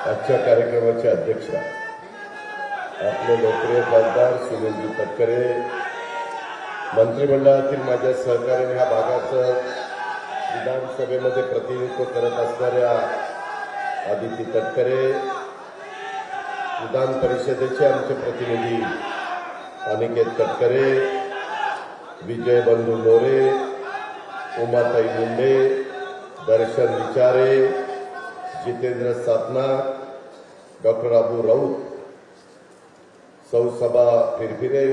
आजच्या कार्यक्रमाचे अध्यक्ष आपले लोकप्रिय खासदार सुनीलजी तटकरे, मंत्रिमंडळातील माझ्या सहकार्याने ह्या भागाचं विधानसभेमध्ये प्रतिनिधित्व करत असणाऱ्या आदिती तटकरे, विधान परिषदेचे आमचे प्रतिनिधी अनिकेत तटकरे, विजय बंधू मोरे, उमाताई मुंडे, दर्शन विचारे, जितेंद्र सातनाक, डॉक्टर अबू राऊत, सौ सबा फिरफिरे,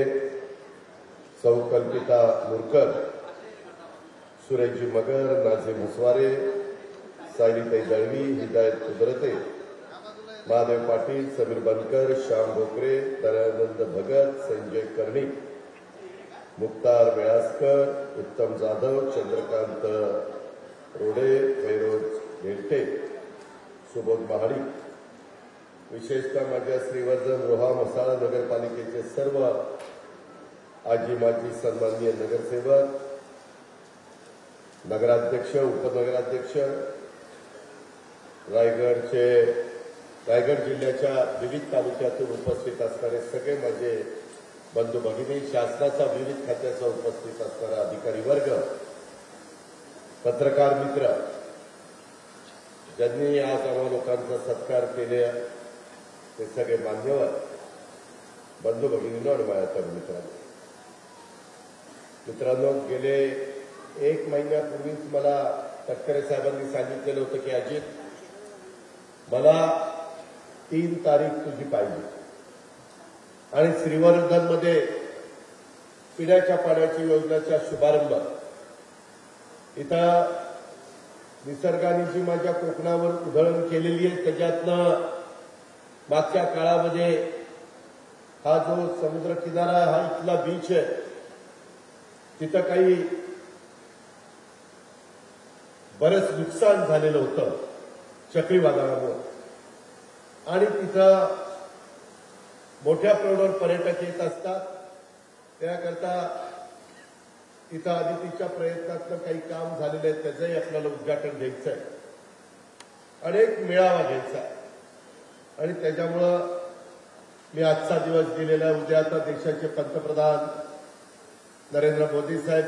सौ कल्पिता मुरकर, सुरेशजी मगर, नाझीम हसवारे, सायलीताई दळवी, हिदायत कुदरते, महादेव पाटील, समीर बनकर, श्याम भोकरे, दयानंद भगत, संजय कर्णिक, मुक्तार वेळासकर, उत्तम जाधव, चंद्रकांत रोडे, फैरोज भेंटे, सुबोध महाडिक, विशेषतः माझ्या श्रीवर्धन रोहा मसाळा नगरपालिकेचे सर्व आजी माजी सन्माननीय नगरसेवक, नगराध्यक्ष, उपनगराध्यक्ष, रायगड जिल्ह्याच्या विविध तालुक्यातून उपस्थित असणारे सगळे माझे बंधू भगिनी, शासनाचा विविध खात्याचा उपस्थित असणारा अधिकारी वर्ग, पत्रकार मित्र, ज्यांनी आज आम्हा लोकांचा सत्कार केले ते सगळे मान्यवर, बंधू भगिनींनो आणि माझ्या तरुण मित्रांनो, गेले 1 महिन्यापूर्वीच मला तटकरे साहेबांनी सांगितलेलं होतं की अजित, मला 3 तारीख तुझी पाहिजे आणि श्रीवर्धनमध्ये पिण्याच्या पाण्याची योजनेचा शुभारंभ, इथं निसर्गाने जी माझ्या कोकणावर उधळण केलेली आहे त्याच्यातनं मागच्या काळामध्ये हा जो समुद्र किनारा, हा इथला बीच आहे, तिथं काही बरंच नुकसान झालेलं होतं चक्रीवादळामुळे आणि तिथं मोठ्या प्रमाणावर पर्यटक येत असतात. त्याकरता तिथं आदितीच्या प्रयत्नातनं काही काम झालेलं आहे, त्याचंही आपल्याला उद्घाटन घ्यायचं आहे, अनेक मेळावा घ्यायचा आहे आणि त्याच्यामुळं मी आजचा दिवस दिलेला, उद्या आता देशाचे पंतप्रधान नरेंद्र मोदी साहेब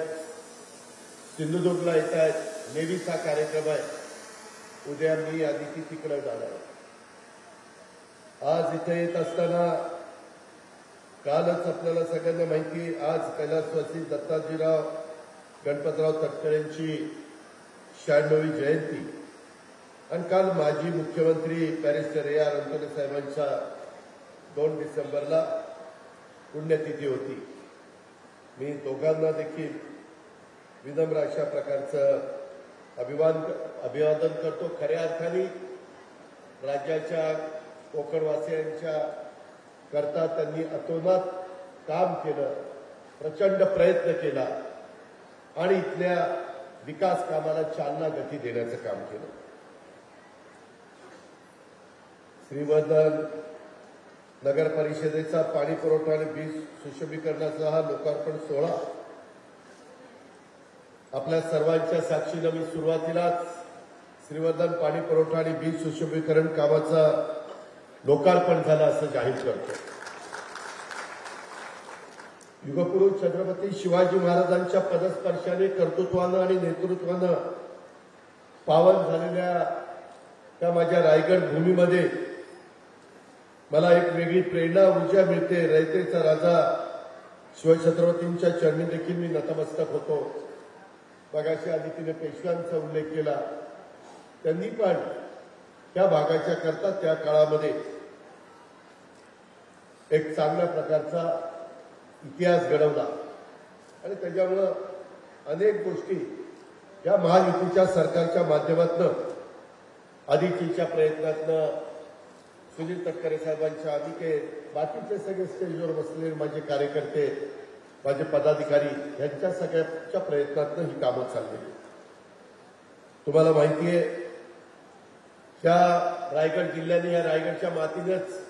सिंधुदुर्गला येत आहेत, नेव्हीचा कार्यक्रम आहे, उद्या मी आदिती तिकडे जाणार आहे. आज इथे येत असताना कालच आपल्याला सगळ्यांना माहिती, आज कैलासवासी दत्ताजीराव गणपतराव तटकरेंची 96वी जयंती आणि काल माजी मुख्यमंत्री बॅरिस्टर ए आर अंतोले साहेबांच्या 2 डिसेंबरला पुण्यतिथी होती. मी दोघांना देखील विनम्र अशा प्रकारचं अभिवादन करतो. खऱ्या अर्थाने राज्याच्या कोकणवासियांच्या करता त्यांनी अतोनात काम केलं, प्रचंड प्रयत्न केला आणि इथल्या विकास कामाला चालना गती देण्याचं काम केलं. श्रीवर्धन नगर परिषदेचा पाणी पुरवठा आणि वीज सुशोभीकरणाचा हा लोकार्पण सोहळा आपल्या सर्वांच्या साक्षीनं मी सुरुवातीलाच श्रीवर्धन पाणी पुरवठा आणि वीज सुशोभीकरण कामाचा लोकार्पण झालं असं जाहीर करतो. युगपुरुष छत्रपती शिवाजी महाराजांच्या पदस्पर्शाने, कर्तृत्वानं आणि नेतृत्वानं पावन झालेल्या त्या माझ्या रायगड भूमीमध्ये मला एक वेगळी प्रेरणा, ऊर्जा मिळते. रयतेचा राजा शिवछत्रपतींच्या चरणी देखील मी नतमस्तक होतो. मगाशी आदितीने पेशव्यांचा उल्लेख केला, त्यांनी पण त्या भागाच्या करता त्या काळामध्ये एक चांगल्या प्रकारचा इतिहास घडवला आणि त्याच्यामुळं अनेक गोष्टी या महायुतीच्या सरकारच्या माध्यमातून, आदितीच्या प्रयत्नातनं, सुनील तटकरे साहेबांच्या, बाकीचे सगळे स्टेजवर बसलेले माझे कार्यकर्ते, माझे पदाधिकारी यांच्या सगळ्याच्या प्रयत्नातनं ही कामं चाललेली. तुम्हाला माहिती आहे, त्या रायगड जिल्ह्याने, या रायगडच्या मातीनेच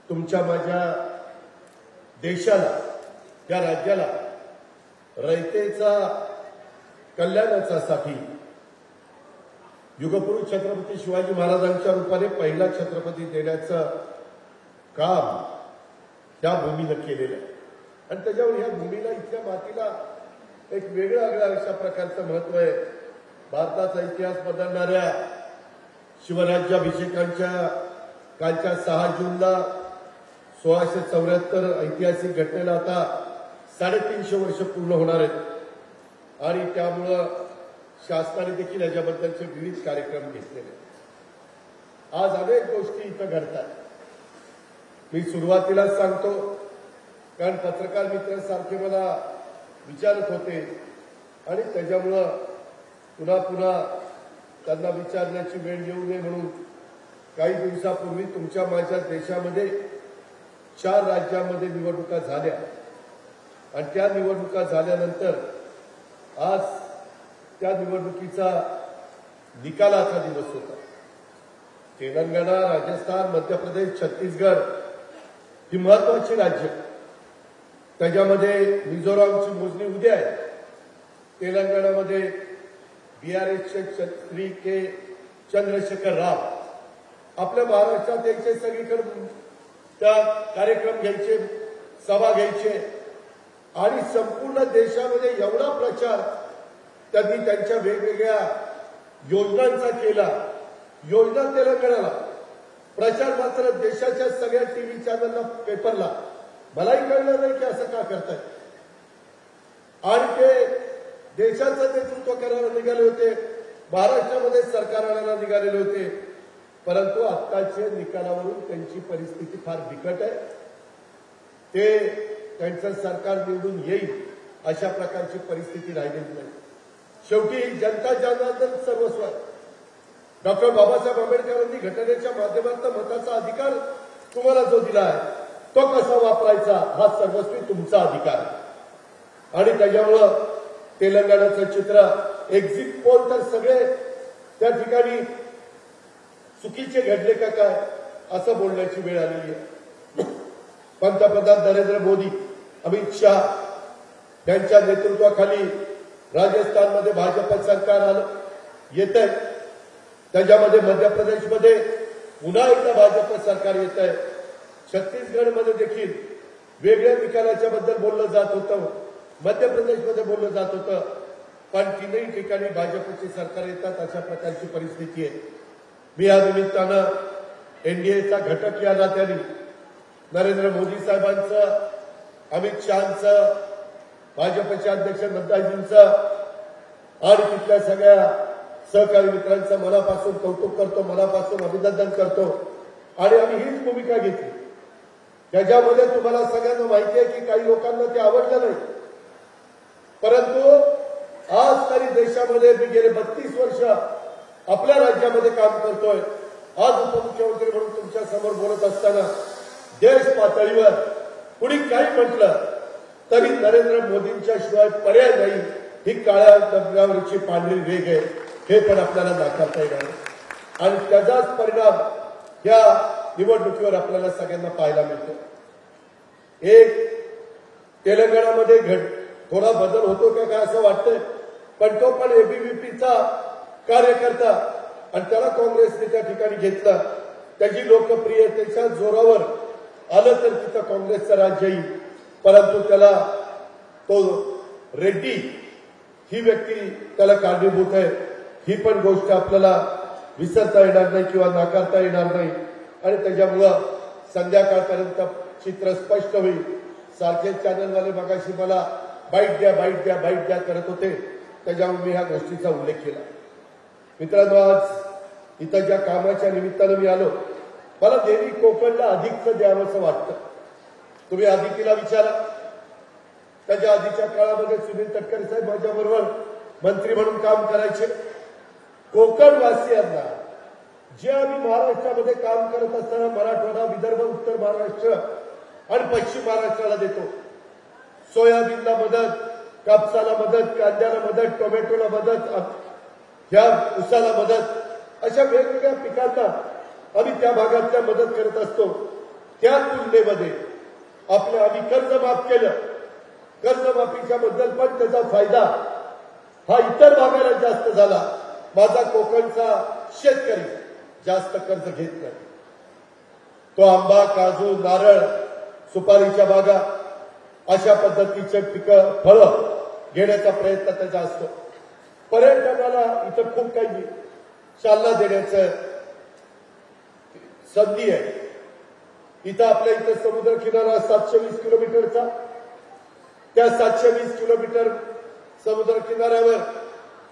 तुमच्या माझ्या देशाला, या राज्याला रयतेचा कल्याणासाठी युगपुरुष छत्रपती शिवाजी महाराजांच्या रूपाने पहिला छत्रपती देण्याचं काम त्या भूमीनं केलेलं आहे आणि त्याच्यावर या भूमीला इथल्या मातीला एक वेगळं अशा प्रकारचं महत्व आहे. भारताचा इतिहास बदलणाऱ्या शिवराज्याभिषेकांच्या कालच्या 6 जूनला 1674 ऐतिहासिक घटनेला आता 350 वर्ष पूर्ण होणार आहेत आणि त्यामुळं शासनाने देखील याच्याबद्दलचे विविध कार्यक्रम घेतलेले. आज अनेक गोष्टी इथं घडतात. मी सुरुवातीलाच सांगतो कारण पत्रकार मित्रांसारखे मला विचारत होते आणि त्याच्यामुळं पुन्हा पुन्हा त्यांना विचारण्याची वेळ येऊ नये म्हणून काही दिवसापूर्वी तुमच्या माझ्या देशामध्ये 4 राज्यांमध्ये निवडणुका झाल्या आणि त्या निवडणुका झाल्यानंतर आज त्या निवडणुकीचा निकालाचा दिवस होता. तेलंगणा, राजस्थान, मध्य प्रदेश, छत्तीसगड ही महत्वाची राज्य. त्याच्यामध्ये मिझोरामची मोजणी उद्या आहे. तेलंगणामध्ये बीआरएसचे श्री के चंद्रशेखर राव आपल्या महाराष्ट्रात यायचे, सगळीकडे त्या कार्यक्रम घ्यायचे, सभा घ्यायचे आणि संपूर्ण देशामध्ये एवढा प्रचार त्यांनी त्यांच्या वेगवेगळ्या योजनांचा केला. योजना तेलंगणाला, प्रचार मात्र देशाच्या सगळ्या टीव्ही चॅनलला, पेपरला. मलाही कळलं नाही की असं का करताय. आणि ते देशाचं नेतृत्व करायला निघाले होते, महाराष्ट्रामध्ये सरकार आणायला निघालेले होते. परंतु आत्ताच्या निकालावरून त्यांची परिस्थिती फार बिकट आहे. ते त्यांचं सरकार निवडून येईल अशा प्रकारची परिस्थिती राहिलेली नाही. शेवटी जनता जनार्दन सर्वस्व आहे. डॉक्टर बाबासाहेब आंबेडकरांनी घटनेच्या माध्यमातून मताचा अधिकार तुम्हाला जो दिला आहे तो कसा वापरायचा हा सर्वस्वी तुमचा अधिकार आहे. आणि त्याच्यामुळं तेलंगणाचं चित्र, एक्झिट पोल तर सगळे त्या ठिकाणी चुकीचे घडले का काय असं बोलण्याची वेळ आलेली आहे. पंतप्रधान नरेंद्र मोदी, अमित शाह यांच्या नेतृत्वाखाली राजस्थानमध्ये भाजप सरकार आलं येत आहे. त्याच्यामध्ये मध्य प्रदेशमध्ये पुन्हा एकदा भाजप सरकार येत आहे. छत्तीसगडमध्ये देखील वेगळ्या निकालाच्या बद्दल बोललं जात होतं, मध्य प्रदेशमध्ये बोललं जात होतं. पण 3ही ठिकाणी भाजपची सरकार येतात अशा प्रकारची परिस्थिती आहे. मी या निमित्तानं एनडीएचा घटक या नात्याने नरेंद्र मोदी साहेबांचं, अमित शहांचं, भाजपचे अध्यक्ष नड्डाजींचं आणि तिथल्या सगळ्या सहकारी मित्रांचं मनापासून कौतुक करतो, मनापासून अभिनंदन करतो. आणि आम्ही हीच भूमिका घेतली. त्याच्यामध्ये तुम्हाला सगळ्यांना माहिती आहे की काही लोकांना ते आवडलं नाही, परंतु आज तरी देशामध्ये मी गेले 32 वर्ष आपल्या राज्यामध्ये काम करतोय. आज उपमुख्यमंत्री म्हणून तुमच्या समोर बोलत असताना देश पातळीवर कुणी काही म्हटलं तरी नरेंद्र मोदींच्या शिवाय पर्याय नाही. ही काळ्या दगडावरची पांढरी रेघ आहे, हे पण आपल्याला नाकारता येणार. आणि त्याचाच परिणाम या निवडणुकीवर आपल्याला सगळ्यांना पाहायला मिळतो. एक तेलंगणामध्ये थोडा बदल होतो का काय असं वाटतंय, पण तो पण एबीव्हीपीचा कार्यकर्ता आणि त्याला काँग्रेसने त्या ठिकाणी घेतलं. त्याची लोकप्रियतेच्या जोरावर आलं तर तिथं काँग्रेसचं राज्य येईल. परंतु त्याला तो रेड्डी ही व्यक्ती त्याला कारणीभूत आहे. ही पण गोष्ट आपल्याला विसरता येणार नाही किंवा नाकारता येणार नाही. आणि त्याच्यामुळं संध्याकाळपर्यंत चित्र स्पष्ट होईल. सारखे चॅनलवाले मगाशी मला बाईट द्या, बाईट द्या, बाईट द्या करत होते, त्याच्यामुळे मी ह्या गोष्टीचा उल्लेख केला. मित्रांनो, आज इथं ज्या कामाच्या निमित्तानं मी आलो, मला देवी कोकणला अधिकचं द्यावंसं वाटतं. तुम्ही आदितीला विचारा. त्याच्या आधीच्या काळामध्ये सुनील तटकरे साहेब माझ्याबरोबर मंत्री म्हणून काम करायचे. कोकणवासियांना जे आम्ही महाराष्ट्रामध्ये काम करत असताना मराठवाडा, विदर्भ, उत्तर महाराष्ट्र आणि पश्चिम महाराष्ट्राला देतो. सोयाबीनला मदत, कापसाला मदत, कांद्याला मदत, टोमॅटोला मदत, ह्या उसाला मदत, अशा वेगवेगळ्या पिकांना आम्ही त्या भागातल्या मदत करत असतो. त्या तुलनेमध्ये आम्ही कर्ज माफ केलं. कर्जमाफीच्या बद्दल पण त्याचा फायदा हा इतर भागाला जास्त झाला. माझा कोकणचा शेतकरी जास्त कर्ज घेत नाही. तो आंबा, काजू, नारळ, सुपारीच्या बागा अशा पद्धतीचे पिकं, फळं घेण्याचा प्रयत्न त्याचा असतो. पर्यटनाला इथं खूप काही चालना देण्याचं संधी आहे. इथं आपल्या इथं समुद्र किनारा 720 किलोमीटरचा. त्या 720 किलोमीटर समुद्र किनाऱ्यावर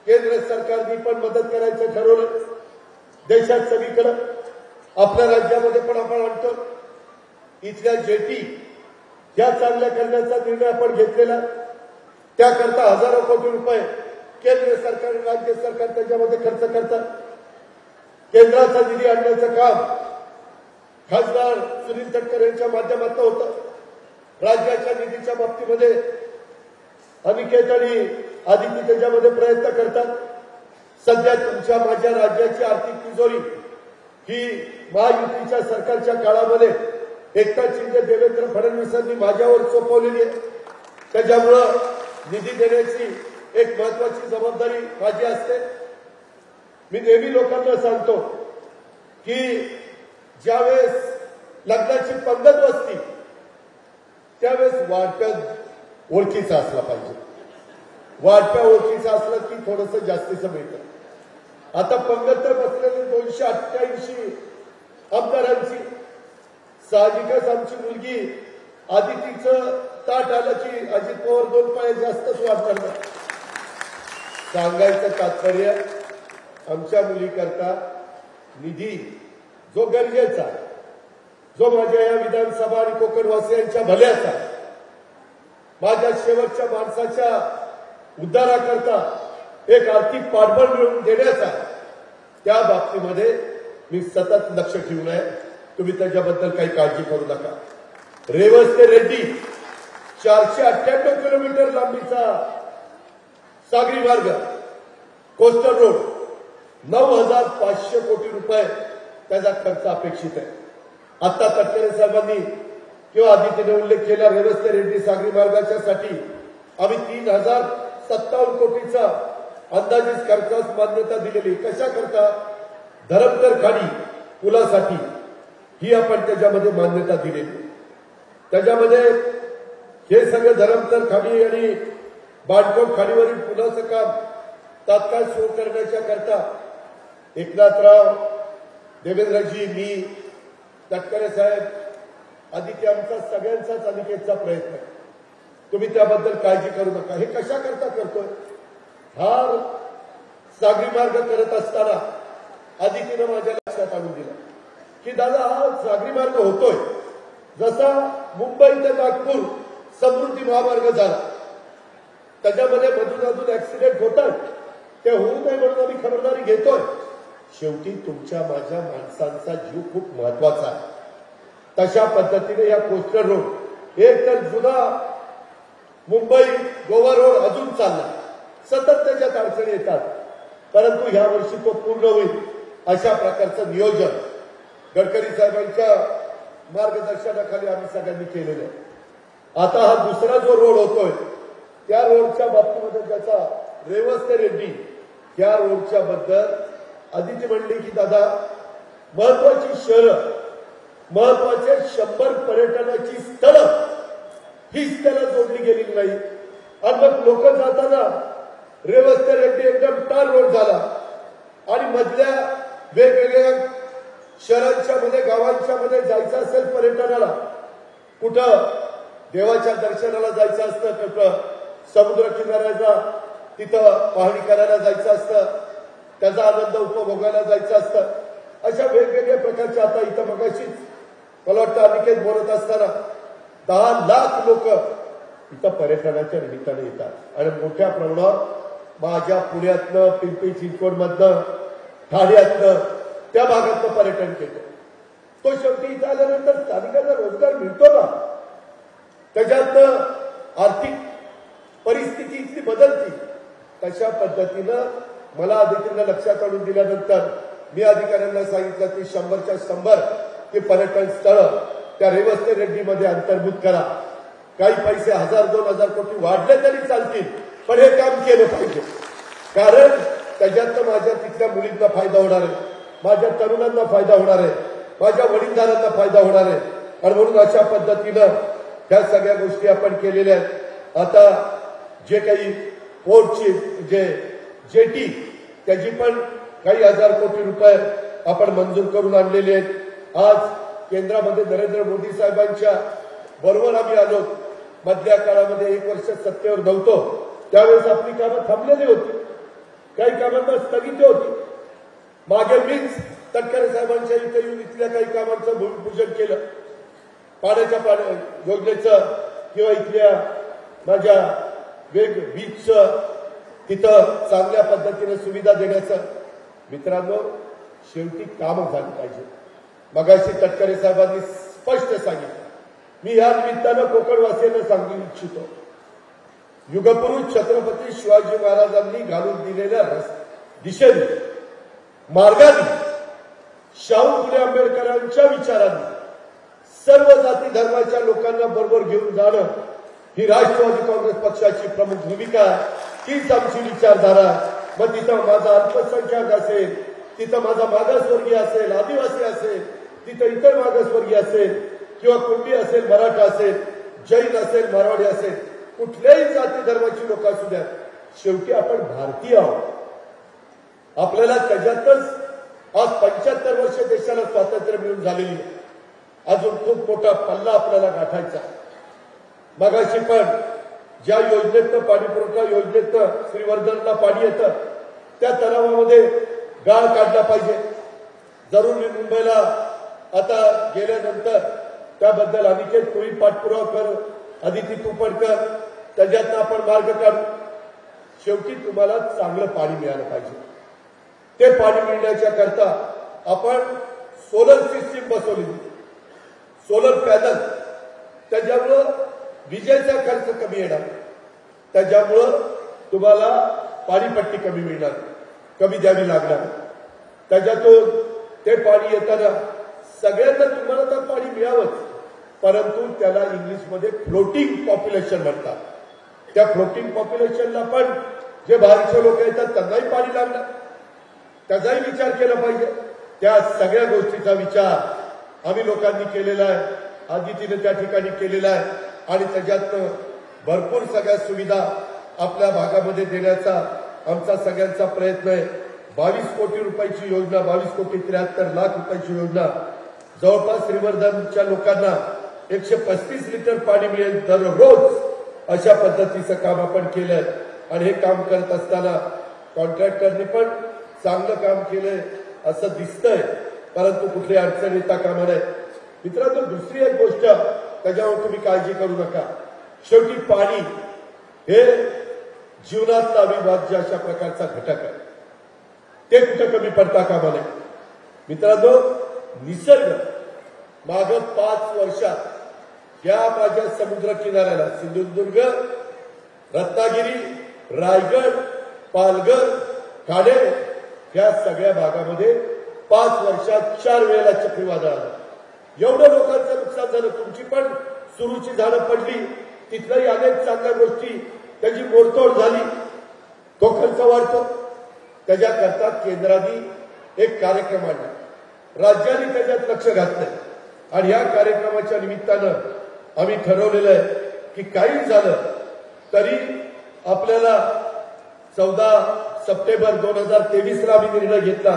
केंद्र सरकारने पण मदत करायचं ठरवलं. देशात सगळीकडे आपल्या राज्यामध्ये पण आपण आणतो. इथल्या जेटी या चांगल्या करण्याचा निर्णय आपण घेतलेला. त्याकरता हजारो कोटी रुपये केंद्र सरकार आणि राज्य सरकार त्याच्यामध्ये खर्च करतात. केंद्राचा निधी आणण्याचं काम खासदार सुनील तटकरे यांच्या माध्यमातून होतं. राज्याच्या निधीच्या बाबतीमध्ये अनिकेत आणि आदिती त्याच्यामध्ये प्रयत्न करतात. सध्या तुमच्या माझ्या राज्याची आर्थिक तिजोरी ही महायुतीच्या सरकारच्या काळामध्ये एकनाथ शिंदे, देवेंद्र फडणवीसांनी माझ्यावर सोपवलेली आहे. त्याच्यामुळं निधी देण्याची एक महत्वाची जबाबदारी माझी असते. मी नेहमी लोकांना सांगतो की ज्यावेळेस लग्नाची पंगत बसती त्यावेळेस वाटप ओळखीचा असला पाहिजे. वाटप्या ओळखीचा असला की थोडंसं जास्तीचं मिळतं. आता पंगत तर बसलेली 288 आमदारांची. साहजिकच आमची मुलगी आदितीचं ताट आलं की अजित पवार 2 पाय जास्तच वाढणार नाही. सांगायचं तात्पर्य आमच्या मुलीकरता निधी जो गरजेचा, जो माझ्या या विधानसभा आणि कोकणवासियांच्या भल्याचा, माझ्या शेवटच्या माणसाच्या उद्धाराकरता एक आर्थिक पाठबळ मिळवून देण्याचा, त्या बाबतीमध्ये मी सतत लक्ष ठेवून आहे. तुम्ही त्याच्याबद्दल काही काळजी करू नका. रेवस ते रेड्डी 498 किलोमीटर लांबीचा सागरी मार्ग, कोस्टल रोड, 9,500 कोटी रुपये त्याचा खर्च अपेक्षित आहे. आता तटकरे साहेबांनी किंवा आदितीने उल्लेख केला रेवस ते रेड्डी सागरी मार्गाच्यासाठी आम्ही 3,057 कोटीचा अंदाजित खर्चास मान्यता दिलेली. कशा करता? धरमतर खाडी पुलासाठी ही आपण त्याच्यामध्ये मान्यता दिलेली. त्याच्यामध्ये हे सगळं धरमतर खाडी आणि बाणकोट खाडीवरील पुलाचं काम तात्काळ सुरू करण्याच्या करता एकनाथराव, देवेंद्रजी, मी, तटकरे साहेब, आदित्य आमचा सगळ्यांचाच अनिकेतचा प्रयत्न आहे. तुम्ही त्याबद्दल काळजी करू नका. हे कशा करता करतोय? हा सागरी मार्ग करत असताना आदितीनं माझ्या लक्षात आणून दिलं की दादा हा सागरी मार्ग होतोय जसा मुंबई ते नागपूर समृद्धी महामार्ग झाला. त्याच्यामध्ये मधून अजून ऍक्सिडेंट होतात, ते होऊ नये म्हणून आम्ही खबरदारी घेतोय. शेवटी तुमच्या माझ्या माणसांचा जीव खूप महत्वाचा आहे. तशा पद्धतीने या कोस्टल रोड एक तर जुना मुंबई गोवा रोड अजून चालला, सतत त्याच्यात अडचणी येतात, परंतु या वर्षी तो पूर्ण होईल अशा प्रकारचं नियोजन गडकरी साहेबांच्या मार्गदर्शनाखाली आम्ही सगळ्यांनी केलेलं आहे. आता हा दुसरा जो रोड होतोय त्या रोडच्या बाबतीमध्ये त्याचा रेवस ते रेड्डी या रोडच्या बद्दल आदिती म्हणली की दादा महत्वाची शहरं, महत्वाचे 100 पर्यटनाची स्थळं हीच त्याला जोडली गेलेली नाही. आणि मग लोक जाताना रेवस ते रेड्डी एकदम टार रोड झाला आणि मधल्या वेगवेगळ्या शहरांच्या मध्ये, गावांच्या मध्ये जायचं असेल पर्यटनाला, कुठं देवाच्या दर्शनाला जायचं असतं, कुठं समुद्र किनाऱ्याचा तिथं पाहणी करायला जायचं असतं, त्याचा आनंद उपभोगायला जायचं असतं. अशा वेगवेगळ्या प्रकारच्या आता इथं मगाशीच मला वाटतं अनिकेत बोलत असताना 10 लाख लोक इथं पर्यटनाच्या निमित्ताने येतात आणि मोठ्या प्रमाणावर माझ्या पुण्यातनं, पिंपरी चिंचवडमधनं, ठाण्यातनं, त्या भागातलं पर्यटन केलं. तो शेवटी इथं आल्यानंतर स्थानिकांना रोजगार मिळतो ना, त्याच्यातनं आर्थिक परिस्थिती इथली बदलती. तशा पद्धतीनं मला अधिकाऱ्यांना लक्षात आणून दिल्यानंतर मी अधिकाऱ्यांना सांगितलं की 100च्या 100 ही पर्यटन स्थळं त्या रेवस ते रेड्डीमध्ये अंतर्भूत करा. काही पैसे 1000-2000 कोटी वाढले तरी चालतील, पण हे काम केलं पाहिजे, कारण त्याच्यातनं माझ्या तिथल्या मुलींना फायदा होणार आहे. माझ्या तरुणांना फायदा होणार आहे, माझ्या वडीलधारांना फायदा होणार आहे. आणि म्हणून अशा पद्धतीनं ह्या सगळ्या गोष्टी आपण केलेल्या आहेत. आता जे काही पोर्टची जे जेटी त्याची पण काही हजार कोटी रुपये आपण मंजूर करून आणलेले आहेत. आज केंद्रामध्ये नरेंद्र मोदी साहेबांच्या बरोबर आम्ही आलो. मधल्या काळामध्ये 1 वर्ष सत्तेवर नव्हतो त्यावेळेस आपली कामं थांबलेली होती, काही कामांना स्थगिती होती. मागे मीच तटकरे साहेबांच्या इथे येऊन इथल्या काही कामांचं भूमिपूजन केलं, पाण्याच्या योजनेचं किंवा इथल्या माझ्या बीचचं तिथं चांगल्या पद्धतीने सुविधा देण्याचं. मित्रांनो, शेवटी कामं झाली पाहिजे. मगाशी तटकरे साहेबांनी स्पष्ट सांगितलं. मी या निमित्तानं कोकणवासियांना सांगू इच्छितो, युगपुरुष छत्रपती शिवाजी महाराजांनी घालून दिलेल्या दिशेने मार्गाने शाहू फुले आंबेडकरांच्या विचारांनी सर्व जाती धर्माच्या लोकांना बरोबर घेऊन जाणं ही राष्ट्रवादी काँग्रेस पक्षाची प्रमुख भूमिका आहे. हीच आमची विचारधारा. मग तिथं माझा अल्पसंख्याक असेल, तिथं माझा मागासवर्गीय असेल, आदिवासी असेल, तिथं इतर मागासवर्गीय असेल किंवा कुणबी असेल, मराठा असेल, जैन असेल, मारवाडी असेल, कुठल्याही जाती धर्माची लोक असू द्या, शेवटी आपण भारतीय आहोत. आपल्याला त्याच्यातच आज 75 वर्ष देशाला स्वातंत्र्य मिळून झालेली. अजून खूप मोठा पल्ला आपल्याला गाठायचा. मगाशी पण ज्या योजनेतनं पाणी पुरवठा योजनेतनं श्रीवर्धनला पाणी येतं त्या तलावामध्ये गाळ काढला पाहिजे. जरूर मी मुंबईला आता गेल्यानंतर त्याबद्दल अनिकेत कोळी पाठपुरावा कर, आदिती तू पण कर, त्याच्यातनं आपण मार्ग काढू. शेवटी तुम्हाला चांगलं पाणी मिळालं पाहिजे. ते पाणी मिळण्याच्या करता आपण सोलर सिस्टीम बसवली, सोलर पॅनल, त्याच्यामुळं विजेचा खर्च कमी येणार, त्याच्यामुळं तुम्हाला पाणीपट्टी कमी मिळणार, कमी द्यावी लागणार. त्याच्यातून ते पाणी येताना सगळ्यांना तुम्हाला तर पाणी मिळावंच, परंतु त्याला इंग्लिशमध्ये फ्लोटिंग पॉप्युलेशन म्हणतात. त्या फ्लोटिंग पॉप्युलेशनला पण जे बाहेरचे लोक येतात त्यांनाही पाणी लागणार, त्याचाही विचार केला पाहिजे. त्या सगळ्या गोष्टीचा विचार आम्ही लोकांनी केलेला आहे, आदितीने त्या ठिकाणी केलेला आहे. आणि त्याच्यातनं भरपूर सगळ्या सुविधा आपल्या भागामध्ये देण्याचा आमचा सगळ्यांचा प्रयत्न आहे. 22 कोटी रुपयाची योजना, 22,73,00,000 रुपयाची योजना, जवळपास श्रीवर्धनच्या लोकांना 135 लिटर पाणी मिळेल दररोज, अशा पद्धतीचं काम आपण केलंय. आणि हे काम करत असताना कॉन्ट्रॅक्टरनी पण चांगलं काम केलंय असं दिसतंय, परंतु कुठली अडचण येता कामा नये. मित्रांनो, दुसरी एक गोष्ट त्याच्यावर तुम्ही काळजी करू नका. शेवटी पाणी हे जीवनातला अविभाज्य अशा प्रकारचा घटक आहे, ते कुठं कमी पडता कामा नये. मित्रांनो, निसर्ग माग 5 वर्षात या माझ्या समुद्र किनाऱ्याला सिंधुदुर्ग, रत्नागिरी, रायगड, पालघर, ठाणे या सगळ्या भागामध्ये 5 वर्षात 4 वेळेला चक्रीवादळ आलं. एवढं लोकांचं नुकसान झालं. तुमची पण सुरूची झाडं पडली, तिथल्याही अनेक चांगल्या गोष्टी त्याची मोडतोड झाली, तो खर्च वाढतो. त्याच्याकरता केंद्राने एक कार्यक्रम आणला, राज्याने त्याच्यात लक्ष घातलंय. आणि या कार्यक्रमाच्या निमित्तानं आम्ही ठरवलेलं आहे की काही झालं तरी आपल्याला 14 सप्टेंबर 2023ला आम्ही निर्णय घेतला,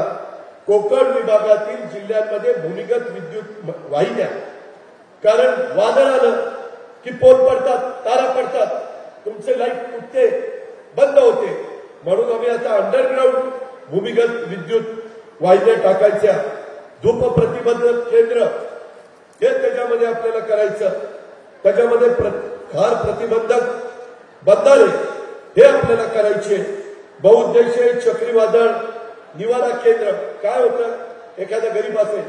कोकण विभागातील जिल्ह्यांमध्ये भूमिगत विद्युत वाहिन्या, कारण वादळ आलं की पोल पडतात, तारा पडतात, तुमचे लाईट तुटते, बंद होते. म्हणून आम्ही आता अंडरग्राऊंड भूमिगत विद्युत वाहिन्या टाकायच्या. धूप प्रतिबंधक केंद्र हे त्याच्यामध्ये आपल्याला करायचं. त्याच्यामध्ये खार प्रतिबंधक बंधारे हे आपल्याला करायचे. बहुउद्देशीय चक्रीवादळ निवारा केंद्र. काय होतं, एखादा गरीब असेल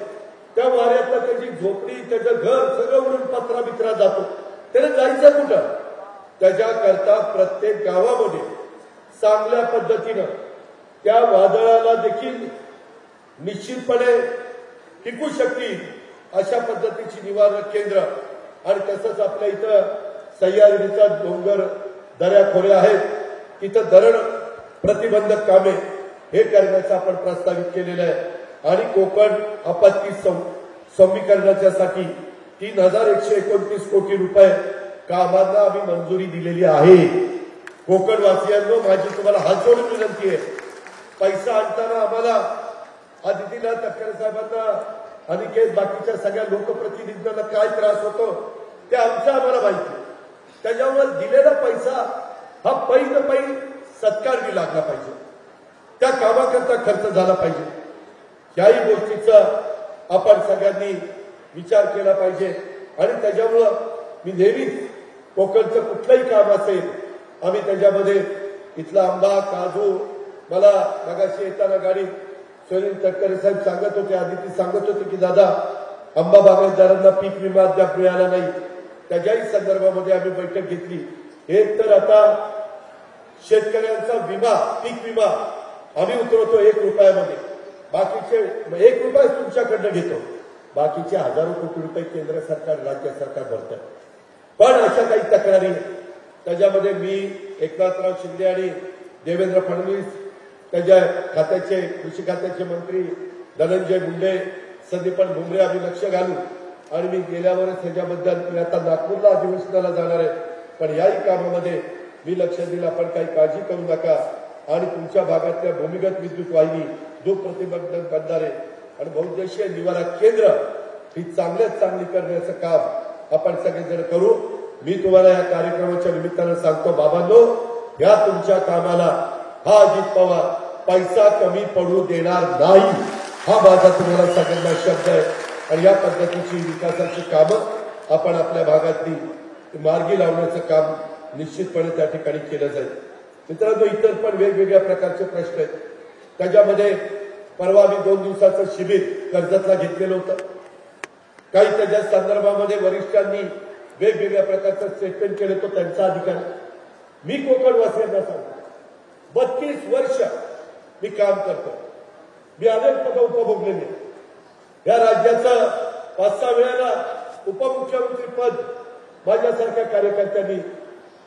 त्या वाऱ्यातला त्याची झोपडी, त्याचं घर सगळं उडून पत्रा बित्रा जातो, त्याला जायचं कुठं. त्याच्याकरता प्रत्येक गावामध्ये चांगल्या पद्धतीनं त्या वादळाला देखील निश्चितपणे टिकू शकतील अशा पद्धतीची निवारण केंद्र. आणि तसंच आपल्या इथं सह्याद्रीचा डोंगर, दऱ्या खोऱ्या आहेत, तिथं धरण प्रतिबंधक कामे हे करण्याचं आपण प्रस्तावित केलेलं आहे. आणि कोकण आपत्ती समीकरणाच्यासाठी 3,129 कोटी रुपये कामांना आम्ही मंजुरी दिलेली आहे. कोकणवासियांनो, माझी तुम्हाला हात जोडून विनंती आहे, पैसा आणताना आम्हाला आदित्यनाथ तटकरे साहेबांना आणि बाकीच्या सगळ्या लोकप्रतिनिधींना काय त्रास होतो ते आम्हाला माहिती. त्याच्यामुळे दिलेला पैसा हा पै सत्कारणी लागला पाहिजे, त्या कामाकरता खर्च झाला पाहिजे. याही गोष्टीचा आपण सगळ्यांनी विचार केला पाहिजे. आणि त्याच्यामुळं मी नेहमीच कोकणचं कुठलंही काम असेल, आम्ही त्याच्यामध्ये इथला आंबा, काजू, मला मगाशी येताना गाडीत सुनील तटकरे साहेब सांगत होते, आदिती सांगत होते की दादा, आंबा बागायतदारांना पीक विमा अद्याप मिळाला नाही, त्याच्याही संदर्भामध्ये आम्ही बैठक घेतली. एक तर आता शेतकऱ्यांचा विमा, पीक विमा आम्ही उतरवतो 1 रुपयामध्ये, बाकीचे 1 रुपया तुमच्याकडनं घेतो, बाकीचे हजारो कोटी रुपये केंद्र सरकार, राज्य सरकार भरतं. पण अशा काही तक्रारी त्याच्यामध्ये मी, एकनाथराव शिंदे आणि देवेंद्र फडणवीस, त्याच्या खात्याचे कृषी खात्याचे मंत्री धनंजय मुंडे, संदीपन भुमरे आम्ही लक्ष घालू. आणि मी गेल्यावरच त्याच्याबद्दल मी आता नागपूरला अधिवेशनाला जाणार आहे, पण याही कामामध्ये मी लक्ष दिलं. आपण काही काळजी करू नका. आणि तुमच्या भागातल्या भूमिगत विद्युत वाहिनी, दुःप्रतिबंधक बंधारे आणि बहुउद्देशीय निवारा केंद्र ही चांगल्यात चांगली करण्याचं काम आपण सगळेजण करू. मी तुम्हाला या कार्यक्रमाच्या निमित्तानं सांगतो, बाबांनो, या तुमच्या कामाला हा अजित पवार पैसा कमी पडू देणार नाही, हा माझा तुम्हाला सगळ्यांना शब्द आहे. आणि या पद्धतीची विकासाची कामं आपण आपल्या भागातली मार्गी लावण्याचं काम निश्चितपणे त्या ठिकाणी केलं जाईल. मित्रांनो, इतर पण वेगवेगळ्या प्रकारचे प्रश्न आहेत. त्याच्यामध्ये परवा मी 2 दिवसाचं शिबिर कर्जतला घेतलेलं होतं. काही त्याच्या संदर्भामध्ये वरिष्ठांनी वेगवेगळ्या प्रकारचं स्टेटमेंट केलं, तो त्यांचा अधिकार. मी कोकणवासियांना सांगतो, 32 वर्ष मी काम करतो, मी अनेक पदं उपभोगलेली. या राज्याचं 5-6 वेळेला उपमुख्यमंत्री पद माझ्यासारख्या कार्यकर्त्यांनी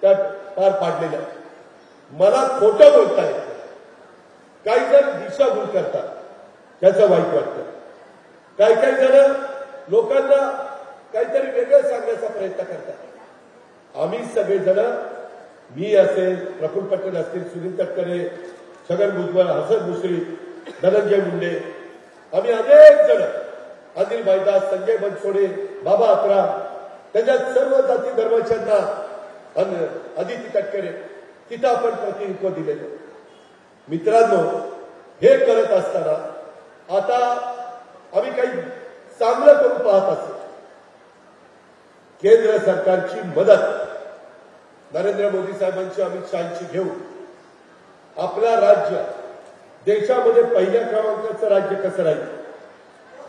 त्यात पार पाडलेलं. मला खोटं बोलता येतं, काही जण दिशाभूल करतात, त्याचं वाईट वाटतं. काही जण लोकांना काहीतरी वेगळं सांगण्याचा प्रयत्न करतात. आम्ही सगळेजण, मी असेल, प्रफुल्ल पटेल असतील, सुनील तटकरे, छगन भुजबळ, हसन मुश्रीफ, धनंजय मुंडे, आम्ही अनेक जण, अनिल मैदास, संजय बनसोडे, बाबा अत्रा, त्याच्यात सर्व जाती धर्माच्यांना, आदिती तटकरे, तिथं आपण प्रतिनिधित्व दिलेलं. मित्रांनो, हे करत असताना आता आम्ही काही चांगलं करू पाहत असतो. केंद्र सरकारची मदत नरेंद्र मोदी साहेबांची, अमित शहाची घेऊन आपला राज्य देशामध्ये पहिल्या क्रमांकाचं राज्य कसं राहील,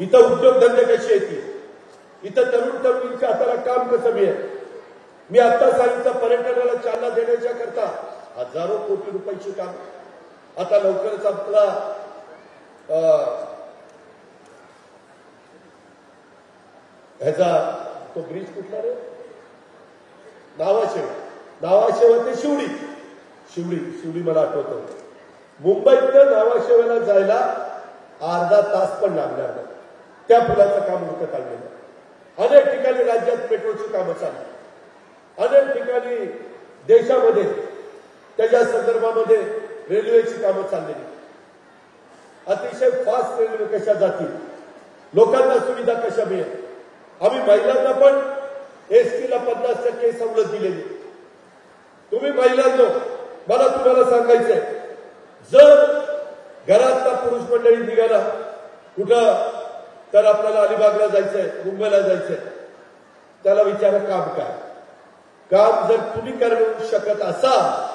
इथं उद्योगधंदे कसे येतील, इथं तरुणींच्या हाताला काम कसं मिळेल. मी आता सांगितलं, पर्यटनाला चालना देण्याच्या करता हजारो कोटी रुपयाची काम. आता लवकरच आपला ह्याचा तो ब्रिज कुठला रे, नावाशेवा ते शिवडी मला आठवतं. मुंबईतनं नावाशेवाला जायला अर्धा तास पण लागणार नाही. त्या पुलाचं काम होतं काढलेलं. अनेक ठिकाणी राज्यात मेट्रोची कामं चालली, अनेक ठिकाणी देशामध्ये त्याच्या संदर्भामध्ये रेल्वेची कामं चाललेली. अतिशय फास्ट रेल्वे कशा जातील, लोकांना सुविधा कशा मिळेल. आम्ही महिलांना पण एसटीला 50% सवलत दिलेली. तुम्ही महिलांनो, मला तुम्हाला सांगायचंय, जर घरातला पुरुष मंडळी निघाला कुठं, तर आपल्याला अलिबागला जायचंय, मुंबईला जायचंय, त्याला विचारा काम काय. काम जर तुम्ही करू शकत असाल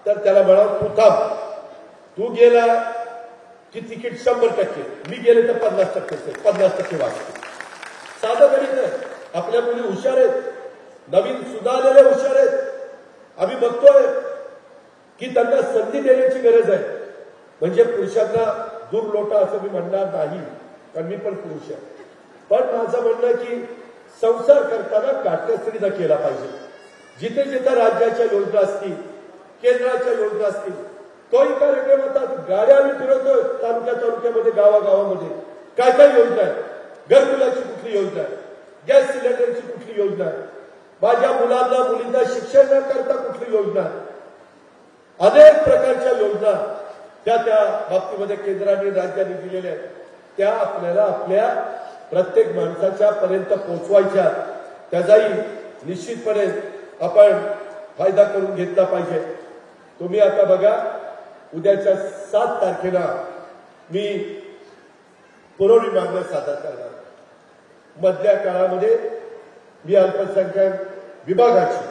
तर त्याला म्हणावं तू थांब, तू गेला की तिकीट 100%, मी गेले तर 50%, 50% वाचते. साधं गणित आहे. आपल्या मुली हुशार आहेत, नवीन सुद्धा आलेले हुशार आहेत. आम्ही बघतोय की त्यांना संधी देण्याची गरज आहे. म्हणजे पुरुषांना दूर लोटा असं मी म्हणणार नाही, कारण मी पण पुरुष आहे. पण माझं म्हणणं की संसार करताना काटकसरीनं केला पाहिजे. जिथे जिथे राज्याच्या योजना असतील, केंद्राच्या योजना असतील, तोही कार्यक्रम होतात. गाड्या आम्ही फिरवतोय तालुक्यामध्ये, गावागावामध्ये. काय काय योजना आहे, घरकुलाची कुठली योजना आहे, गॅस सिलेंडरची कुठली योजना आहे, माझ्या मुलांना मुलींना शिक्षण करता कुठली योजना आहे, अनेक प्रकारच्या योजना त्या बाबतीमध्ये केंद्राने राज्याने दिलेल्या आहेत. त्या आपल्याला आपल्या प्रत्येक माणसाच्या पर्यंत पोहोचवायच्या. त्याचाही निश्चितपणे आपण फायदा करून घेतला पाहिजे. तुम्ही आता बघा, उद्याच्या 7 तारखेला मी पुरवणी मागण्या सादर करणार. मधल्या काळामध्ये मी अल्पसंख्याक विभागाची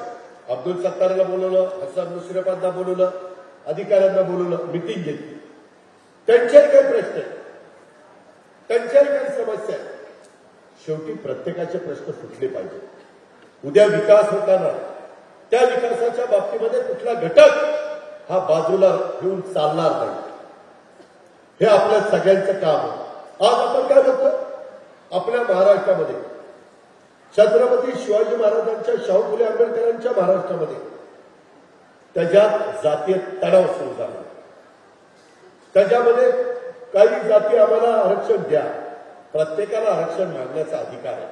अब्दुल सत्तारला बोलवलं, हसन मुश्रफांना बोलवलं, अधिकाऱ्यांना बोलवलं, मिटिंग घेतली. त्यांच्याही काही प्रश्न आहेत, त्यांच्याही काही समस्या आहेत. शेवटी प्रत्येकाचे प्रश्न सुटले पाहिजे. उद्या विकास होताना त्या विकासाच्या बाबतीमध्ये कुठला घटक हा बाजूला घेऊन चालणार नाही. हे आपल्या सगळ्यांचं काम आहे. आज आपण काय म्हणतो, आपल्या महाराष्ट्रामध्ये छत्रपती शिवाजी महाराजांच्या, शाहू फुले आंबेडकरांच्या महाराष्ट्रामध्ये त्याच्यात जातीय तणाव सुरू झाला. त्याच्यामध्ये काही जाती आम्हाला आरक्षण द्या, प्रत्येकाला आरक्षण मागण्याचा अधिकार आहे.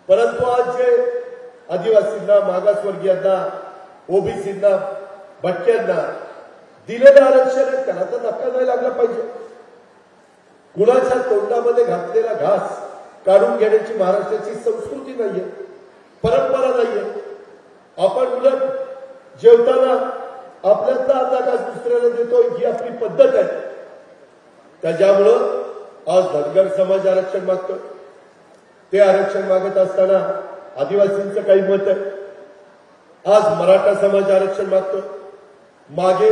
परंतु आज जे आदिवासींना, मागासवर्गीयांना, ओबीसींना, भटक्यांना दिलेलं आरक्षण आहे त्याला तर धक्का नाही लागला पाहिजे. कुणाच्या तोंडामध्ये घातलेला घास काढून घेण्याची महाराष्ट्राची संस्कृती नाहीये, परंपरा नाहीये. आपण उलट जेवताना आपल्यातला अर्धा घास दुसऱ्याला देतो, ही आपली पद्धत आहे. त्याच्यामुळं आज धनगर समाज आरक्षण मागतो. ते आरक्षण मागत असताना आदिवासींचं काही मत आहे. आज मराठा समाज आरक्षण मागतो. मागे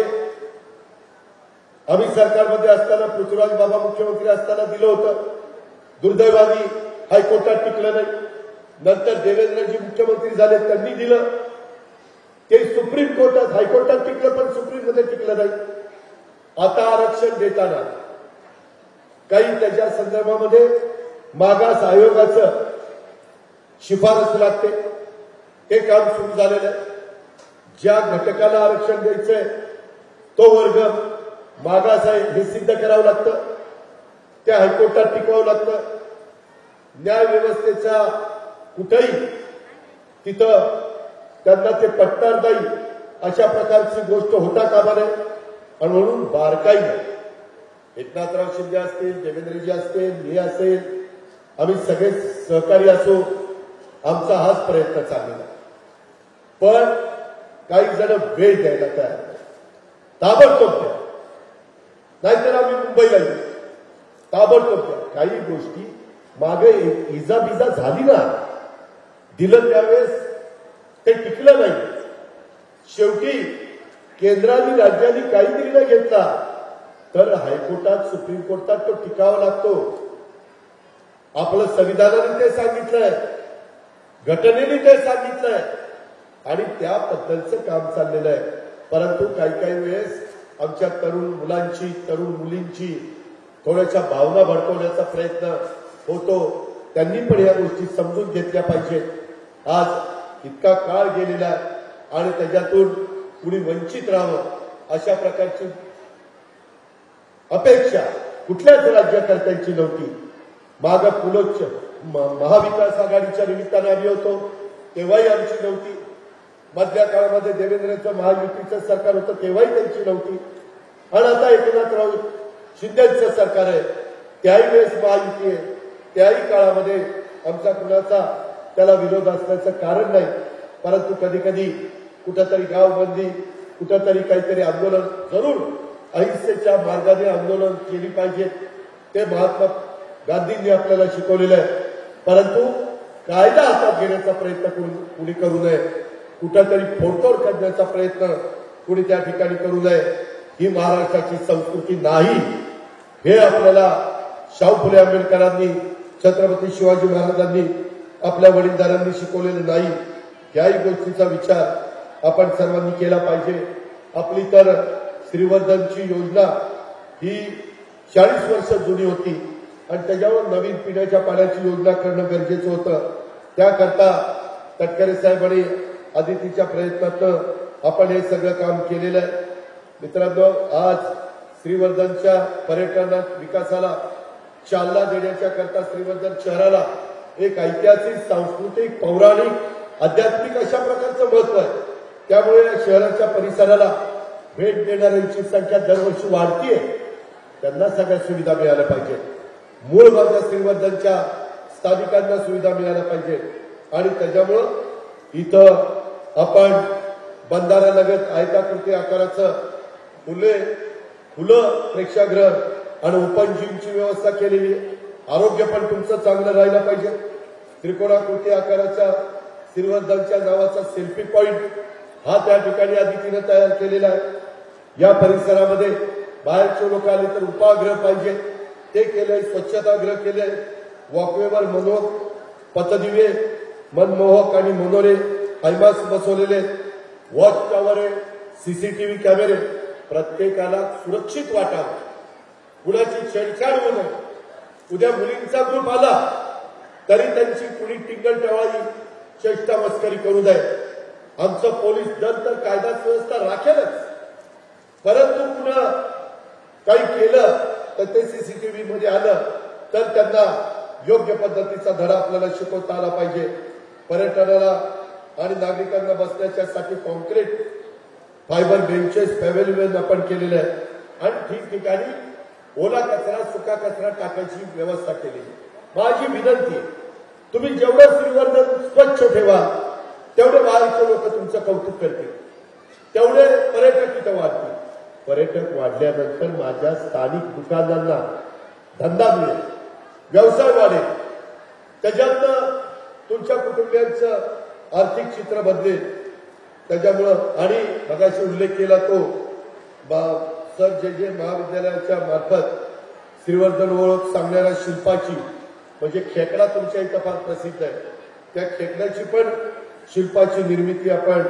आम्ही सरकारमध्ये असताना, पृथ्वीराज बाबा मुख्यमंत्री असताना दिलं होतं. दुर्दैवाने हायकोर्टात टिकलं नाही. नंतर देवेंद्रजी मुख्यमंत्री झाले, त्यांनी दिलं. ते सुप्रीम कोर्टात, हायकोर्टात टिकलं, पण सुप्रीम मध्ये टिकलं नाही. आता आरक्षण देताना काही त्याच्या संदर्भामध्ये मागास आयोगाचं शिफारस लागते. ते काम सुरू झालेलं आहे. ज्या घटकाला आरक्षण द्यायचंय तो वर्ग मागास आहे हे सिद्ध करावं लागतं. त्या हायकोर्टात टिकवावं लागतं. न्याय व्यवस्थेच्या कुठेही तिथं त्यांना ते पटणार नाही अशा प्रकारची गोष्ट होता कामा नये. आणि म्हणून बारकाईने एकनाथराव शिंदे असतील, देवेंद्रजी असतील, मी असेल, आम्ही सगळे सहकारी असो, आमचा हाच प्रयत्न चाललेला. पण काही जण वेळ द्यायला तयार नाही. ताबडतोब द्या, नाहीतर आम्ही मुंबईला येऊ. ताबडतोब द्या. काही गोष्टी मागे इजा बिजा झाली ना, दिलं त्यावेळेस ते टिकलं नाही. शेवटी केंद्राने राज्याने काही निर्णय घेतला तर हायकोर्टात, सुप्रीम कोर्टात तो टिकावा लागतो. आपलं संविधानाने ते सांगितलंय, घटनेने ते सांगितलंय आणि त्या पद्धतीचं काम चाललेलं आहे. परंतु काही वेळेस आमच्या तरुण मुलांची, तरुण मुलींची थोड्याशा भावना भडकवण्याचा प्रयत्न होतो. त्यांनी पण या गोष्टी समजून घेतल्या पाहिजेत. आज इतका काळ गेलेला आहे आणि त्याच्यातून कुणी वंचित राहावं अशा प्रकारची अपेक्षा कुठल्याच राज्यकर्त्यांची नव्हती. माग पुलोच महाविकास आघाडीच्या निमित्तानं आम्ही होतो तेव्हाही आमची नव्हती. मधल्या काळामध्ये देवेंद्रचं महायुतीचं सरकार होतं तेव्हाही त्यांची नव्हती. आणि आता एकनाथराव शिंदेचं सरकार आहे, त्याही वेळेस महायुती आहे. त्याही काळामध्ये आमचा कुणाचा त्याला विरोध असण्याचं कारण नाही. परंतु कधी कधी कुठंतरी गावबंदी, कुठंतरी काहीतरी आंदोलन, जरूर अहिंसेच्या मार्गाने आंदोलन केली पाहिजे. ते महात्मा गांधींनी आपल्याला शिकवलेलं आहे. परंतु कायदा हातात घेण्याचा प्रयत्न कुणी करू नये. कुठंतरी फोडतोड करण्याचा प्रयत्न कुणी त्या ठिकाणी करू नये. ही महाराष्ट्राची संस्कृती नाही. हे आपल्याला शाहू फुले आंबेडकरांनी, छत्रपती शिवाजी महाराजांनी, आपल्या वडीलधाऱ्यांनी शिकवलेलं नाही. याही गोष्टीचा विचार आपण सर्वांनी केला पाहिजे. आपली तर श्रीवर्धनची योजना ही 40 वर्ष जुनी होती आणि त्याच्यावर नवीन पिण्याच्या पाण्याची योजना करणं गरजेचं होतं. त्याकरता तटकरे साहेबांनी आदितीच्या प्रयत्नातून आपण हे सगळं काम केलेलं आहे. मित्रांनो, आज श्रीवर्धनच्या पर्यटन विकासाला चालना देण्याच्या करता श्रीवर्धन शहराला एक ऐतिहासिक, सांस्कृतिक, पौराणिक, आध्यात्मिक अशा प्रकारचं महत्व आहे. त्यामुळे या शहराच्या परिसराला भेट देणाऱ्यांची संख्या दरवर्षी वाढतीये. त्यांना सगळ्या सुविधा मिळाल्या पाहिजे. मूळ माझ्या श्रीवर्धनच्या स्थानिकांना सुविधा मिळाल्या पाहिजे आणि त्याच्यामुळं इथं आपण बंधाऱ्यालगत आयताकृती आकाराचं खुलं प्रेक्षागृह आणि ओपन जिमची व्यवस्था केलेली आहे. आरोग्य पण तुमचं चांगलं राहिलं पाहिजे. त्रिकोणाकृती आकाराच्या श्रीवर्धनच्या नावाचा सेल्फी पॉइंट हा त्या ठिकाणी आधी तिनं तयार केलेला आहे. या परिसरामध्ये बाहेरचे लोक आले तर उपाहागृह पाहिजे ते केलंय. स्वच्छतागृह केलंय. वॉकवेवर मनोहक पथदिवे, मनमोहक आणि मनोरे हायमास बसवलेले. वॉच टॉवर आहे. सीसीटीव्ही कॅमेरे. प्रत्येकाला सुरक्षित वाटावं. कुणाची छेडछाड होऊ नये. उद्या मुलींचा ग्रुप आला तरी त्यांची कुणी टिंगल टवाळी चेष्टा मस्करी करू नये. आमचं पोलीस दल तर कायदा सुव्यवस्था राखेलच, परंतु पुन्हा काही केलं तर ते सीसीटीव्ही मध्ये आलं तर त्यांना योग्य पद्धतीचा धडा आपल्याला शिकवता आला पाहिजे. पर्यटनाला आणि नागरिकांना बसण्याच्यासाठी कॉन्क्रीट फायबर बेंचेस, पॅव्हेलियन आपण केलेले आहे आणि ठिकठिकाणी ओला कचरा, सुका कचरा टाकायची व्यवस्था केली. माझी विनंती आहे, तुम्ही जेवढं श्रीवर्धन स्वच्छ ठेवा तेवढे बाहेरचे लोक तुमचं कौतुक करतील, तेवढे पर्यटक इथं वाढतील. पर्यटक वाढल्यानंतर माझ्या स्थानिक दुकानांना धंदा मिळेल, व्यवसाय वाढेल. त्याच्यातनं तुमच्या कुटुंबियांचं आर्थिक चित्र बदलेल. त्याच्यामुळं आणि मगाशी उल्लेख केला तो सर जे महाविद्यालयाच्या मार्फत श्रीवर्धन ओळख सांगणाऱ्या शिल्पाची म्हणजे खेकडा तुमच्या इथं फार प्रसिद्ध आहे. त्या खेकड्याची पण शिल्पाची निर्मिती आपण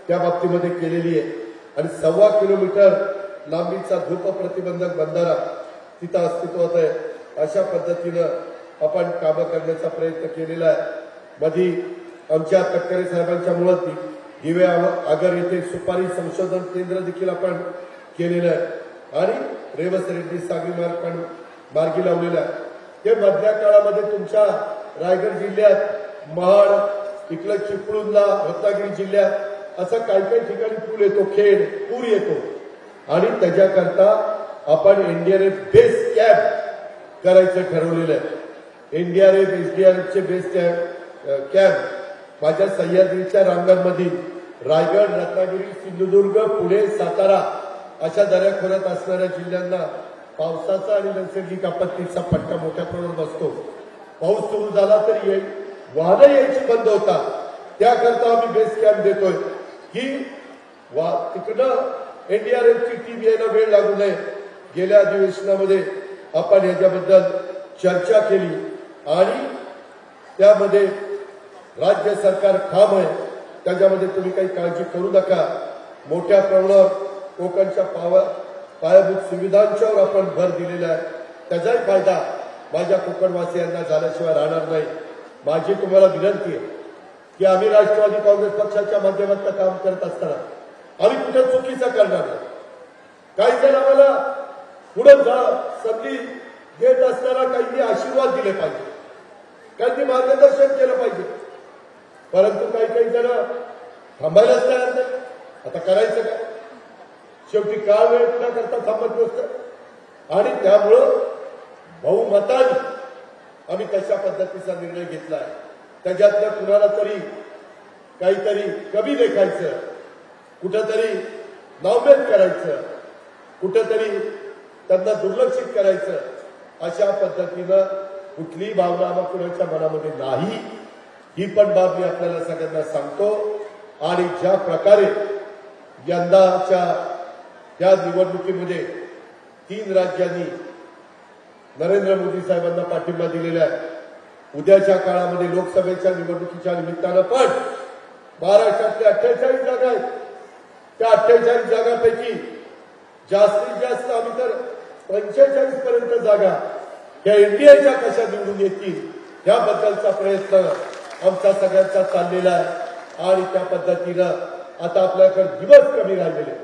त्या बाबतीमध्ये केलेली आहे आणि 1.25 किलोमीटर लांबीचा धूप प्रतिबंधक बंधारा तिथं अस्तित्वात आहे. अशा पद्धतीनं आपण कामं करण्याचा प्रयत्न केलेला आहे. मधी आमच्या तटकरे साहेबांच्या मुळे दिवे आगर येथे सुपारी संशोधन केंद्र देखील आपण केलेलं आहे आणि रेवस रेड्डी सागरी मार्गी लावलेला आहे. ते मधल्या काळामध्ये तुमच्या रायगड जिल्ह्यात महाड, इकडं चिपळूणला, रत्नागिरी जिल्ह्यात असं काही काही ठिकाणी पूल येतो, खेड पूर येतो आणि त्याच्याकरता आपण एनडीआरएफ बेस कॅम्प करायचं ठरवलेलं आहे. एनडीआरएफ, एसडीआरएफचे बेस कॅम्प माझ्या सह्याद्रीच्या रांगांमधील रायगड, रत्नागिरी, सिंधुदुर्ग, पुणे, सातारा अशा दऱ्याखोऱ्यात असणाऱ्या जिल्ह्यांना पावसाचा आणि नैसर्गिक आपत्तीचा फटका मोठ्या प्रमाणात बसतो. पाऊस सुरू झाला तरी येईल, वाहनं यायची बंद होतात. त्याकरता आम्ही बेस कॅम्प देतोय की तिकडं एनडीआरएफची टीम यायला वेळ लागू नये. गेल्या अधिवेशनामध्ये आपण याच्याबद्दल चर्चा केली आणि त्यामध्ये राज्य सरकार ठाम आहे. त्याच्यामध्ये तुम्ही काही काळजी करू नका. मोठ्या प्रमाणावर कोकणच्या पायाभूत सुविधांच्यावर आपण भर दिलेला आहे. त्याचाही फायदा माझ्या कोकणवासियांना झाल्याशिवाय राहणार नाही. माझी तुम्हाला विनंती आहे की आम्ही राष्ट्रवादी काँग्रेस पक्षाच्या माध्यमातून काम करत असताना आम्ही कुठे चुकीचं करणार नाही. काही जण आम्हाला पुढे संधी देत असताना काहींनी आशीर्वाद दिले पाहिजे, काहींनी मार्गदर्शन केलं पाहिजे, परंतु काही काही जण थांबायलाच तयार नाही. आता करायचं काय? शेवटी काळ वेळ पुन्हा करता थांबत नसतं आणि त्यामुळं बहुमताने आम्ही तशा पद्धतीचा निर्णय घेतला आहे. त्याच्यातलं कुणाला तरी काहीतरी कमी लेखायचं, कुठंतरी नावमेद करायचं, कुठंतरी त्यांना दुर्लक्षित करायचं, अशा पद्धतीनं कुठलीही भावना आम्हा कुणाच्या मनामध्ये नाही. ही पण बाब मी आपल्याला सगळ्यांना सांगतो. आणि ज्या प्रकारे यंदाच्या या निवडणुकीमध्ये 3 राज्यांनी नरेंद्र मोदी साहेबांना पाठिंबा दिलेला आहे. उद्याच्या काळामध्ये लोकसभेच्या निवडणुकीच्या निमित्तानं पण महाराष्ट्रातल्या 48 जागा आहेत. त्या 48 जागांपैकी जास्तीत जास्त आम्ही तर 45 पर्यंत जागा या एनडीएच्या कशा निवडून येतील याबद्दलचा प्रयत्न आमचा सगळ्यांचा चाललेला आहे. आणि त्या पद्धतीनं आता आपल्याकडे दिवस कमी राहिलेले.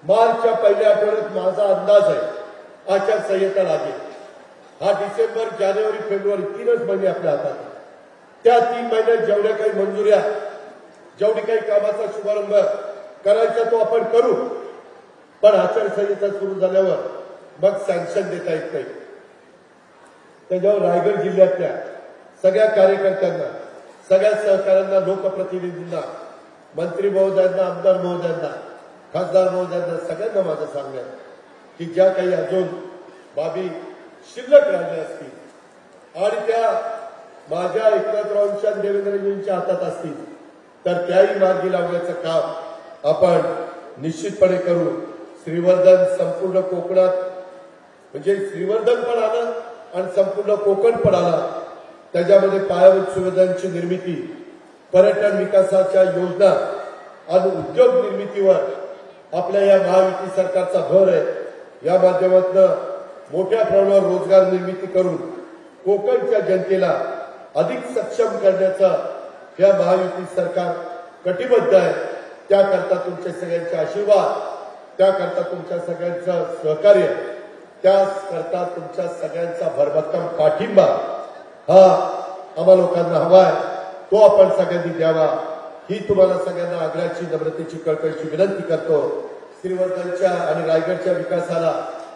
मार्चच्या पहिल्या आठवड्यात माझा अंदाज आहे आचारसंहिता लागेल. हा डिसेंबर, जानेवारी, फेब्रुवारी 3च महिने आपल्या हातात. त्या 3 महिन्यात जेवढ्या काही मंजुऱ्या, जेवढी काही कामाचा शुभारंभ करायचा तो आपण करू. पण आचारसंहिता सुरू झाल्यावर मग सँक्शन देता येत नाही. त्याच्यावर रायगड जिल्ह्यातल्या सगळ्या कार्यकर्त्यांना, सगळ्या सहकाऱ्यांना, लोकप्रतिनिधींना, मंत्री महोदयांना, आमदार महोदयांना, खासदार महोदयांना सगळ्यांना माझं सांगणं आहे की ज्या काही अजून बाबी शिल्लक राहिल्या असतील आणि त्या माझ्या एकनाथरावांच्या आणि देवेंद्रजींच्या हातात असतील तर त्याही मार्गी लावण्याचं काम आपण निश्चितपणे करू. श्रीवर्धन संपूर्ण कोकणात, म्हणजे श्रीवर्धन पण आलं आणि संपूर्ण कोकण पण आला. त्याच्यामध्ये पायाभूत सुविधांची निर्मिती, पर्यटन विकासाच्या योजना आणि उद्योग निर्मितीवर आपल्या या महायुती सरकारचा भर आहे. या माध्यमातून मोठ्या प्रमाणावर रोजगार निर्मिती करून कोकणच्या जनतेला अधिक सक्षम करण्याचा या महायुती सरकार कटिबद्ध आहे. त्याकरता तुमच्या सगळ्यांचे आशीर्वाद, त्याकरता तुमच्या सगळ्यांचं सहकार्य, त्याकरता तुमच्या सगळ्यांचा भरभक्कम पाठिंबा हा आम्हा लोकांना हवा आहे. तो आपण सगळ्यांनी द्यावा ही तुम्हाला सगळ्यांना आग्रहाची, नम्रतेची, कळकळीची विनंती करतो. श्रीवर्धनच्या आणि रायगडच्या विकासाला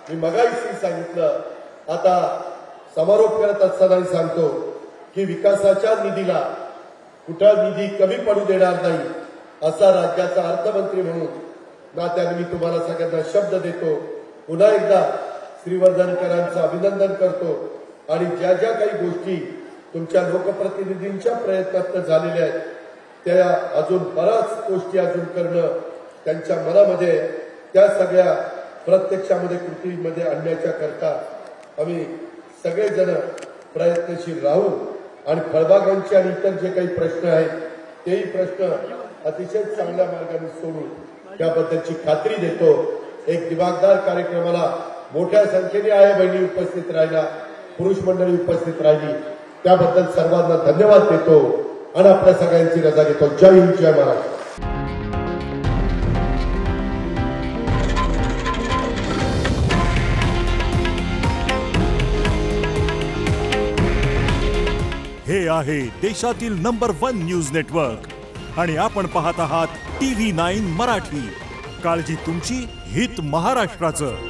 मी मगाशी सांगितलं, आता समारोप करत असतानाही सांगतो की विकासाच्या निधीला कुठं निधी कमी पडू देणार नाही असा राज्याचा अर्थमंत्री म्हणून नात्याने मी तुम्हाला सगळ्यांना शब्द देतो. पुन्हा एकदा श्रीवर्धनकरांचं अभिनंदन करतो आणि ज्या ज्या काही गोष्टी तुमच्या लोकप्रतिनिधींच्या प्रयत्नात झालेल्या आहेत त्या अजून बऱ्याच गोष्टी अजून करणं त्यांच्या मनामध्ये, त्या सगळ्या प्रत्यक्षामध्ये, कृतीमध्ये आणण्याच्या करता आम्ही सगळेजण प्रयत्नशील राहू आणि फळबागांचे आणि इतर जे काही प्रश्न आहेत तेही प्रश्न अतिशय चांगल्या मार्गाने सोडू त्याबद्दलची खात्री देतो. एक दिमागदार कार्यक्रमाला मोठ्या संख्येने आया बहिणी उपस्थित राहिला, पुरुष मंडळी उपस्थित राहिली, त्याबद्दल सर्वांना धन्यवाद देतो आणि आपल्या सगळ्यांची रजा घेतो. जय हिंद, जय महाराष्ट्र. हे आहे देशातील नंबर 1 न्यूज नेटवर्क आणि आपण पाहत आहात TV9 मराठी. काळजी तुमची, हित महाराष्ट्राचं.